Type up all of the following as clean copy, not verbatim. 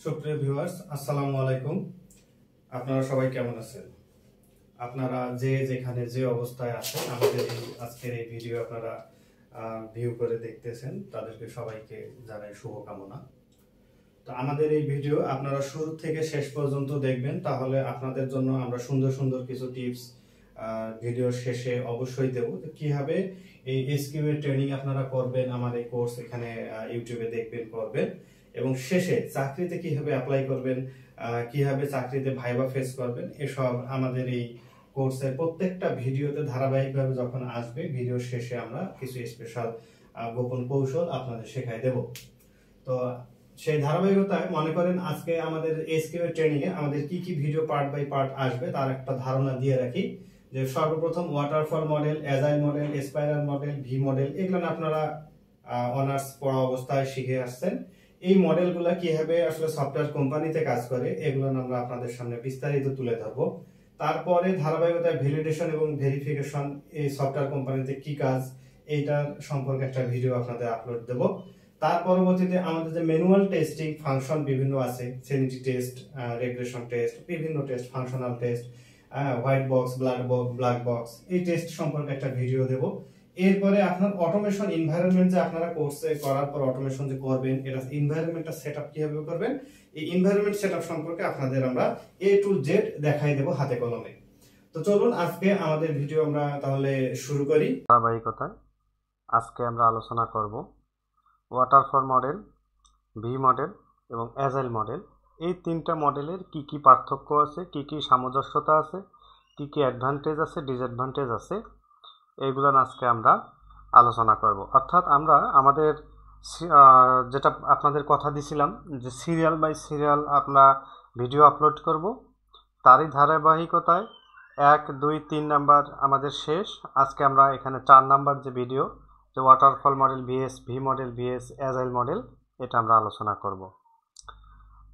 সুপ্রিয় ভিউয়ার্স, আসসালামু আলাইকুম। আপনারা সবাই কেমন আছেন? আপনারা যে যেখানে যে অবস্থায় আছেন, আমাদের এই আজকের এই ভিডিও আপনারা ভিউ করে দেখতেছেন, তাদেরকে সবাইকে জানাই শুভকামনা। তো আমাদের এই ভিডিও আপনারা শুরু থেকে শেষ পর্যন্ত দেখবেন, তাহলে আপনাদের জন্য আমরা সুন্দর সুন্দর কিছু টিপস ভিডিওর শেষে অবশ্যই দেব। কিভাবে এই এসকিউ এর ট্রেনিং আপনারা করবেন, আমার এই কোর্স এখানে ইউটিউবে দেখবেন, করবেন, এবং শেষে চাকরিতে কিভাবে অ্যাপ্লাই করবেন, কিভাবে চাকরিতে ভাইবা ফেস করবেন, এসব আমাদের এই কোর্সের প্রত্যেকটা ভিডিওতে ধারাবাহিকভাবে যখন আসবে, ভিডিওর শেষে আমরা কিছু স্পেশাল গোপন কৌশল আপনাদের শেখাই দেব। তো সেই ধারাবাহিকতায় মনে করেন আজকে আমাদের এসকিউ এর ট্রেনিং এ আমাদের কি কি ভিডিও পার্ট বাই পার্ট আসবে তার একটা ধারণা দিয়ে রাখি। যে সর্বপ্রথম waterfall model, agile model, spiral model, V model, এগুলো আপনারা অনার্স পড়া অবস্থায় শিখে আসছেন। এই মডেলগুলো কিভাবে আসলে সফটওয়্যার কোম্পানিতে কাজ করে, এগুলো আমরা আপনাদের সামনে বিস্তারিত তুলে ধরবো। তারপরে ধারাবাহিকতায় ভ্যালিডেশন এবং ভেরিফিকেশন, এই সফটওয়্যার কোম্পানিতে কি কাজ, এইটার সম্পর্কে একটা ভিডিও আপনাদের আপলোড দেব। তার পরবর্তীতে আমাদের যে ম্যানুয়াল টেস্টিং ফাংশন বিভিন্ন আছে, সেনিটি টেস্ট, রেগ্রেশন টেস্ট, বিভিন্ন test, functional test, white box, black box, এই টেস্ট সম্পর্কে একটা ভিডিও দেব। এরপরে আপনার অটোমেশন এনভায়রনমেন্ট, যে আপনারা কোর্সে করার পর অটোমেশন যে করবেন, এটা এনভায়রনমেন্টটা সেটআপ কিভাবে করবেন, এই এনভায়রনমেন্ট সেটআপ সম্পর্কে আপনাদের আমরা A to Z দেখাই দেব হাতে কলমে। তো চলুন আজকে আমাদের ভিডিও আমরা তাহলে শুরু করি। ধারাবাহিকতায় আজকে আমরা আলোচনা করব ওয়াটারফল মডেল, ভি মডেল এবং অ্যাজাইল মডেল। এই তিনটা মডেলের কি কি পার্থক্য আছে, কি কি সামঞ্জস্যতা আছে, কি কি অ্যাডভান্টেজ আছে, ডিসঅ্যাডভান্টেজ আছে, এইগুলো আজকে আমরা আলোচনা করব। অর্থাৎ আমরা আমাদের যেটা আপনাদের কথা দিছিলাম যে সিরিয়াল বাই সিরিয়াল আমরা ভিডিও আপলোড করব, তারই ধারাবাহিকতায় 1, 2, 3 নাম্বার আমাদের শেষ। আজকে আমরা এখানে 4 নাম্বার যে ভিডিও, যে waterfall model vs V model vs agile model, এটা আমরা আলোচনা করব।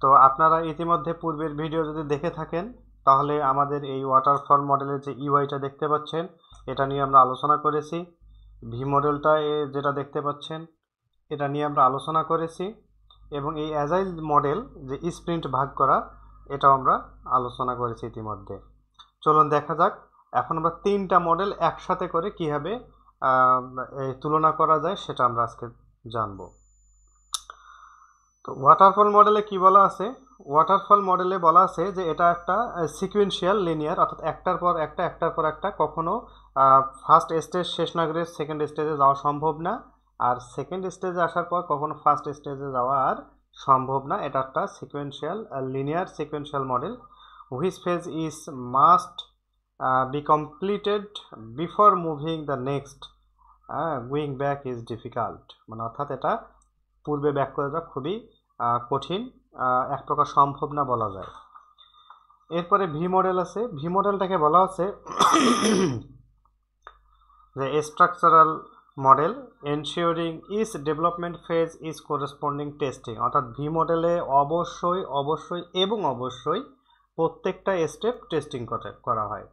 তো আপনারা ইতিমধ্যে পূর্বের ভিডিও যদি দেখে থাকেন, তাহলে আমাদের এই ওয়াটারফল মডেলের যে ইউআইটা দেখতে পাচ্ছেন, এটা নিয়ে আমরা আলোচনা করেছি। ভি মডেলটা যেটা দেখতে পাচ্ছেন, এটা নিয়ে আমরা আলোচনা করেছি। এবং এই অ্যাজাইল মডেল যে স্প্রিন্ট ভাগ করা, এটাও আমরা আলোচনা করেছি ইতিমধ্যে। চলুন দেখা যাক এখন আমরা তিনটা মডেল একসাথে করে কিভাবে তুলনা করা যায়, সেটা আমরা আজকে জানব। তো ওয়াটারফল মডেলে কি বলা আছে? ওয়াটারফল মডেলে বলা আছে যে এটা একটা সিকুয়েন্সিয়াল লিনিয়ার, অর্থাৎ একটার পর একটা, কখনো ফার্স্ট স্টেজ শেষ না করে সেকেন্ড স্টেজে যাওয়া সম্ভব না, আর সেকেন্ড স্টেজে আসার পর কখনো ফার্স্ট স্টেজে যাওয়া আর সম্ভব না। এটা একটা sequential linear sequential model, which phase is must be completed before moving the next. Going back is difficult, মানে অর্থাৎ এটা পূর্বে ব্যাক করে যাওয়া খুবই কঠিন, এক প্রকার সম্ভব না বলা যায়। এরপরে ভি মডেল আছে। ভি মডেলটাকে বলা আছে যে structural model ensuring each development phase is corresponding testing, অর্থাৎ ভি মডেলে অবশ্যই প্রত্যেকটা স্টেপ টেস্টিং করা হয়।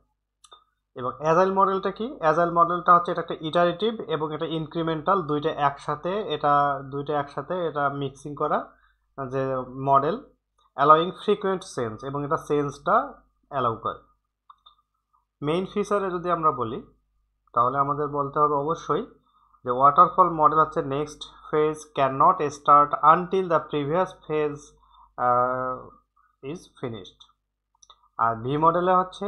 এবং অ্যাজাইল মডেলটা কি? অ্যাজাইল মডেলটা হচ্ছে এটা একটা ইটারেটিভ এবং এটা ইনক্রিমেন্টাল, দুইটা একসাথে এটা মিক্সিং করা যে মডেল, অ্যালাউইং ফ্রিকুয়েন্ট চেঞ্জ, এবং এটা চেঞ্জটা অ্যালাউ করে। মেইন ফিচারে যদি আমরা বলি, তাহলে আমাদের বলতে হবে অবশ্যই যে ওয়াটারফল মডেল হচ্ছে next phase can not start until the previous phase is finished. আর ভি মডেলে হচ্ছে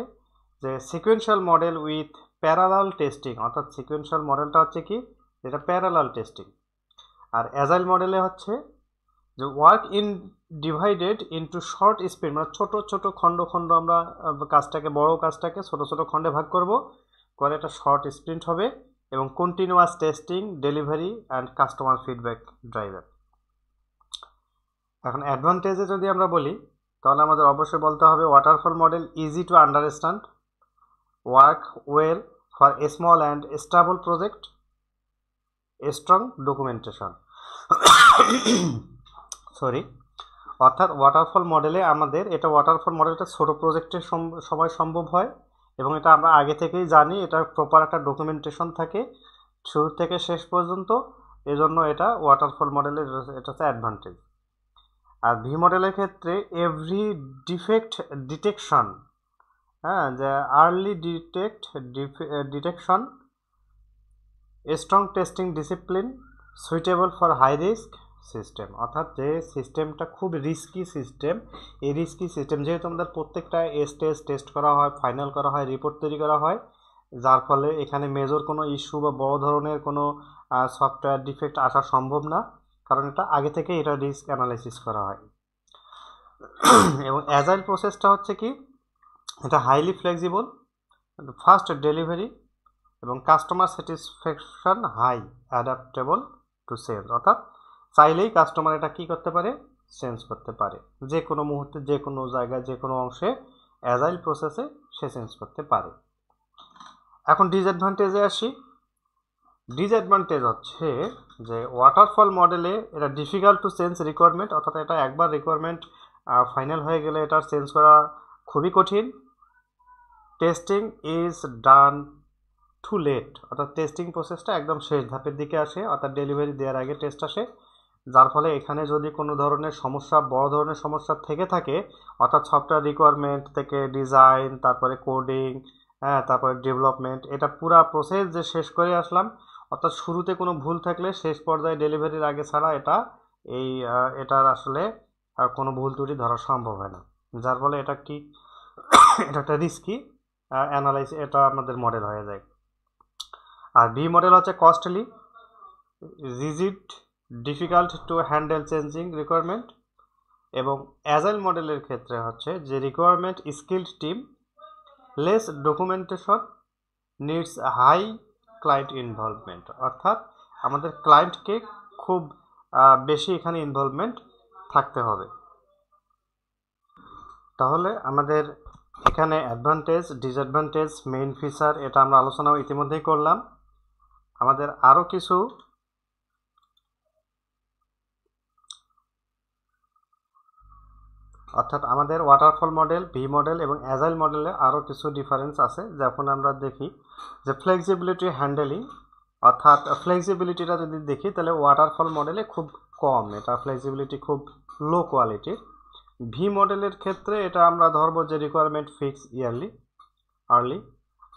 যে sequential model with parallel testing, অর্থাৎ সিকুয়েন্সিয়াল মডেলটা হচ্ছে কি, যেটা প্যারালাল টেস্টিং। আর অ্যাজাইল মডেলে হচ্ছে যে work in divided into short sprint, মানে ছোট খণ্ড আমরা বড় কাজটাকে ছোট খণ্ডে ভাগ করব, করে একটা শর্ট স্প্রিন্ট হবে, এবং continuous testing, delivery and customer feedback driven. এখন অ্যাডভান্টেজে যদি আমরা বলি, তাহলে আমাদের অবশ্যই বলতে হবে waterfall model easy to understand, work well for a small and stable project, strong documentation. অর্থাৎ ওয়াটারফল মডেলে আমাদের ওয়াটারফল মডেলটা ছোট প্রজেক্টের সময় সম্ভব হয়, এবং এটা আমরা আগে থেকেই জানি, এটা প্রপার একটা ডকুমেন্টেশন থাকে শুরু থেকে শেষ পর্যন্ত, এজন্য এটা ওয়াটারফল মডেলের এটা হচ্ছে অ্যাডভান্টেজ। আর ভি মডেলের ক্ষেত্রে এভরি ডিফেক্ট ডিটেকশন, হ্যাঁ, যে early detection, strong testing discipline, suitable for high risk system. অর্থাৎ যে সিস্টেমটা খুব রিস্কি সিস্টেম, এই রিস্কি সিস্টেম যেহেতু আমাদের প্রত্যেকটা টেস্ট করা হয়, ফাইনাল করা হয়, রিপোর্ট তৈরি করা হয়, যার ফলে এখানে মেজর কোনো ইস্যু বা বড় ধরনের কোনো সফটওয়্যার ডিফেক্ট আসা সম্ভব না, কারণ এটা আগে থেকে এটা রিস্ক অ্যানালাইসিস করা হয়। এবং অ্যাজাইল প্রসেসটা হচ্ছে কি, এটা হাইলি ফ্লেক্সিবল, ফাস্ট ডেলিভারি এবং customer satisfaction high, adaptable to change. অর্থাৎ চাইলেই কাস্টমার এটা কী করতে পারে, চেঞ্জ করতে পারে, যে কোনো মুহূর্তে যে কোনো জায়গায় যে কোনো অংশে অ্যাজাইল প্রসেসে সে চেঞ্জ করতে পারে। এখন ডিসঅ্যাডভান্টেজে আসি। ডিসঅ্যাডভান্টেজ হচ্ছে যে ওয়াটারফল মডেলে এটা ডিফিকাল্ট টু চেঞ্জ রিকোয়ারমেন্ট, অর্থাৎ এটা একবার রিকোয়ারমেন্ট ফাইনাল হয়ে গেলে এটার চেঞ্জ করা খুবই কঠিন। Testing is done too late, অর্থাৎ টেস্টিং প্রসেসটা একদম শেষ ধাপের দিকে আসে, অর্থাৎ ডেলিভারি দেওয়ার আগে টেস্ট আসে, যার ফলে এখানে যদি কোনো ধরনের সমস্যা, বড় ধরনের সমস্যা থেকে থাকে, অর্থাৎ সফটওয়্যার রিকোয়ারমেন্ট থেকে ডিজাইন, তারপরে কোডিং, হ্যাঁ, তারপরে ডেভেলপমেন্ট, এটা পুরা প্রসেস যে শেষ করে আসলাম, অর্থাৎ শুরুতে কোনো ভুল থাকলে শেষ পর্যায়ে ডেলিভারির আগে ছাড়া এটার আসলে কোনো ভুল ত্রুটি ধরা সম্ভব হয় না, যার ফলে এটা কি এটা একটা রিস্কি অ্যানালাইসিস, এটা আমাদের মডেল হয়ে যায়। আর বি মডেল হচ্ছে costly, rigid, difficult to handle changing requirement. এবং অ্যাজাইল মডেলের ক্ষেত্রে হচ্ছে যে requirement skilled team, less documentation, needs high client involvement. অর্থাৎ আমাদের ক্লায়েন্টকে খুব বেশি এখানে ইনভলভমেন্ট থাকতে হবে। তাহলে আমাদের এখানে অ্যাডভান্টেজ, ডিসঅ্যাডভান্টেজ, মেইন ফিচার, এটা আমরা আলোচনা ইতিমধ্যেই করলাম। আমাদের আরও কিছু অর্থাৎ আমাদের ওয়াটারফল মডেল, ভি মডেল এবং অ্যাজাইল মডেলে আরও কিছু ডিফারেন্স আছে। যখন আমরা দেখি যে ফ্লেক্সিবিলিটি হ্যান্ডেলিং, অর্থাৎ ফ্লেক্সিবিলিটিটা যদি দেখি তাহলে ওয়াটারফল মডেলে খুব কম, এটা ফ্লেক্সিবিলিটি খুব লো কোয়ালিটির। ভি মডেলের ক্ষেত্রে এটা আমরা ধরবো যে রিকোয়ারমেন্ট ফিক্স আর্লি।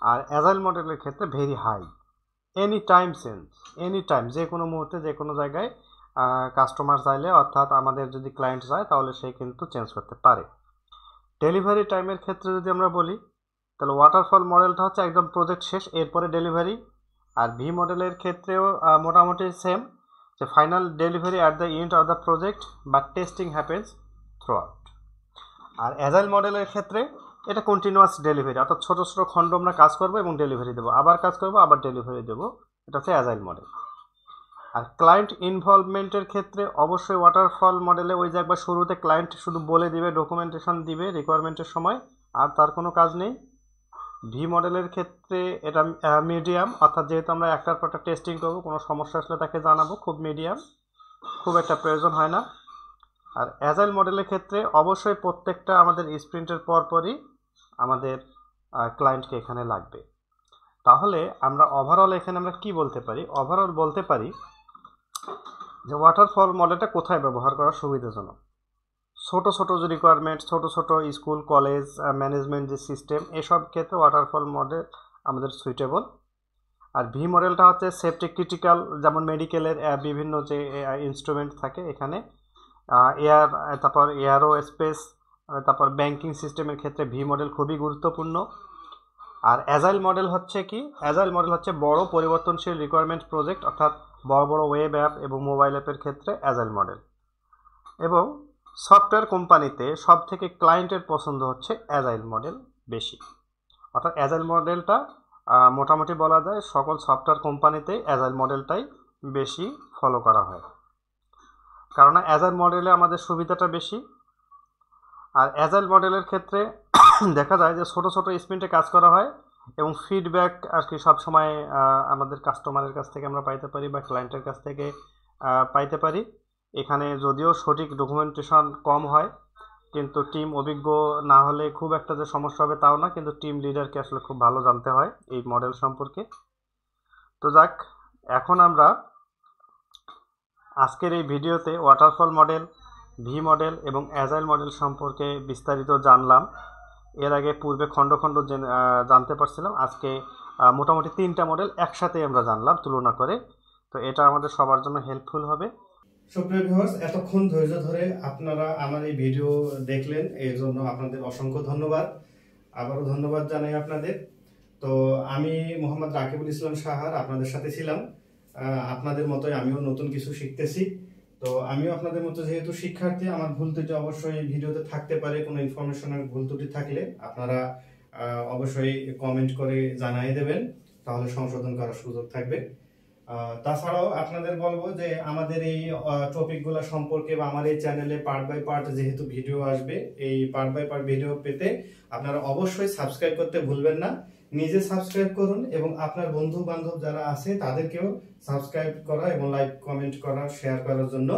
আর অ্যাজাইল মডেলের ক্ষেত্রে very high, any time change, any time, যে কোনো মুহূর্তে যে কোনো জায়গায় কাস্টমার চাইলে, অর্থাৎ আমাদের যদি ক্লায়েন্ট চায় তাহলে সে কিন্তু চেঞ্জ করতে পারে। ডেলিভারি টাইমের ক্ষেত্রে যদি আমরা বলি তাহলে ওয়াটারফল মডেলটা হচ্ছে একদম প্রজেক্ট শেষ এরপরে ডেলিভারি। আর ভি মডেলের ক্ষেত্রেও মোটামুটি সেম, যে final delivery at the end of the project, but testing happens throughout. আর অ্যাজাইল মডেলের ক্ষেত্রে এটা কন্টিনিউয়াস ডেলিভারি, অর্থাৎ ছোটো ছোটো খণ্ড আমরা কাজ করবো এবং ডেলিভারি দেবো, আবার কাজ করবো, আবার ডেলিভারি দেবো, এটা হচ্ছে অ্যাজাইল মডেল। আর ক্লায়েন্ট ইনভলভমেন্টের ক্ষেত্রে অবশ্যই ওয়াটারফল মডেলে ওই যে একবার শুরুতে ক্লায়েন্ট শুধু বলে দিবে, ডকুমেন্টেশন দিবে রিকোয়ারমেন্টের সময়, আর তার কোনো কাজ নেই। ভি মডেলের ক্ষেত্রে এটা মিডিয়াম, অর্থাৎ যেহেতু আমরা একটার পর একটা টেস্টিং করবো, কোনো সমস্যা আসলে তাকে জানাবো, খুব মিডিয়াম, খুব একটা প্রয়োজন হয় না। আর অ্যাজাইল মডেলের ক্ষেত্রে অবশ্যই প্রত্যেকটা আমাদের স্প্রিন্টের পরপরই আমাদের ক্লায়েন্টকে এখানে লাগবে। তাহলে আমরা ওভারঅল এখানে আমরা কি বলতে পারি? ওভারঅল বলতে পারি যে ওয়াটারফল মডেলটা কোথায় ব্যবহার করা সুবিধাজনক। ছোট ছোট যে রিকোয়ারমেন্ট, ছোট ছোট স্কুল, কলেজ, ম্যানেজমেন্ট যে সিস্টেম, এসব ক্ষেত্রে ওয়াটারফল মডেল আমাদের সুইটেবল। আর ভি মডেলটা হচ্ছে সেফটি ক্রিটিক্যাল, যেমন মেডিকেলের বিভিন্ন যে ইনস্ট্রুমেন্ট থাকে এখানে, তারপর এয়ারো স্পেস, তারপর ব্যাংকিং সিস্টেমের ক্ষেত্রে ভি মডেল খুবই গুরুত্বপূর্ণ। আর অ্যাজাইল মডেল হচ্ছে কি? অ্যাজাইল মডেল হচ্ছে বড় পরিবর্তনশীল রিকোয়ারমেন্ট প্রজেক্ট, অর্থাৎ বড় বড় ওয়েব অ্যাপ এবং মোবাইল অ্যাপের ক্ষেত্রে অ্যাজাইল মডেল। এবং সফটওয়্যার কোম্পানিতে সব থেকে ক্লায়েন্টের পছন্দ হচ্ছে অ্যাজাইল মডেল বেশি, অর্থাৎ অ্যাজাইল মডেলটা মোটামুটি বলা যায় সকল সফটওয়্যার কোম্পানিতেই অ্যাজাইল মডেলটাই বেশি ফলো করা হয়, কারণ অ্যাজাইল মডেলে আমাদের সুবিধাটা বেশি। আর অ্যাজাইল মডেলের ক্ষেত্রে দেখা যায় যে ছোট ছোট স্প্রিন্টে কাজ করা হয় এবং ফিডব্যাক আর কি সবসময় আমাদের কাস্টমারের কাছ থেকে আমরা পাইতে পারি বা ক্লায়েন্টের কাছ থেকে পাইতে পারি। এখানে যদিও সঠিক ডকুমেন্টেশন কম হয়, কিন্তু টিম অভিজ্ঞ না হলে খুব একটা যে সমস্যা হবে তাও না, কিন্তু টিম লিডারকে আসলে খুব ভালো জানতে হয় এই মডেল সম্পর্কে। তো যাক, এখন আমরা আজকের এই ভিডিওতে ওয়াটারফল মডেল, ভি মডেল এবং অ্যাজাইল মডেল সম্পর্কে বিস্তারিত জানলাম। এর আগে পূর্বে খণ্ড খণ্ড জানতে পারছিলাম, আজকে মোটামুটি 3টা মডেল একসাথে আমরা জানলাম তুলনা করে। তো এটা আমাদের সবার জন্য হেল্পফুল হবে। সুপ্রিয় ভিউয়ার্স, এতক্ষণ ধৈর্য ধরে আপনারা আমার এই ভিডিও দেখলেন, এর জন্য আপনাদের অসংখ্য ধন্যবাদ। আবারও ধন্যবাদ জানাই আপনাদের। তো আমি মোহাম্মদ রাকিবুল ইসলাম সাহার আপনাদের সাথে ছিলাম। আপনাদের মতোই আমিও নতুন কিছু শিখতেছি। তো আমিও আপনাদের মতো যেহেতু শিক্ষার্থী, আমার ভুল ত্রুটি অবশ্যই ভিডিওতে থাকতে পারে। কোনো ইনফরমেশনের ভুল ত্রুটি থাকলে আপনারা অবশ্যই কমেন্ট করে জানিয়ে দেবেন, তাহলে সংশোধন করার সুযোগ থাকবে। তাছাড়াও আপনাদের বলবো যে আমাদের এই টপিকগুলো সম্পর্কে বা আমার এই চ্যানেলে পার্ট বাই পার্ট যেহেতু ভিডিও আসবে, এই পার্ট বাই পার্ট ভিডিও পেতে আপনারা অবশ্যই সাবস্ক্রাইব করতে ভুলবেন না। নিজে সাবস্ক্রাইব করুন এবং আপনার বন্ধু বান্ধব যারা আছে তাদেরকেও সাবস্ক্রাইব করা এবং লাইক কমেন্ট করা শেয়ার করার জন্য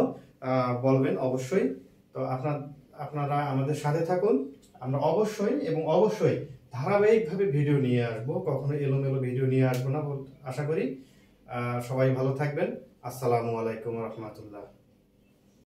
বলবেন অবশ্যই। তো আপনারা আমাদের সাথে থাকুন। আমরা অবশ্যই এবং অবশ্যই ধারাবাহিকভাবে ভিডিও নিয়ে আসবো, কখনো এলোমেলো ভিডিও নিয়ে আসবো না আশা করি। সবাই ভালো থাকবেন। আসসালামু আলাইকুম রহমতুল্লাহ।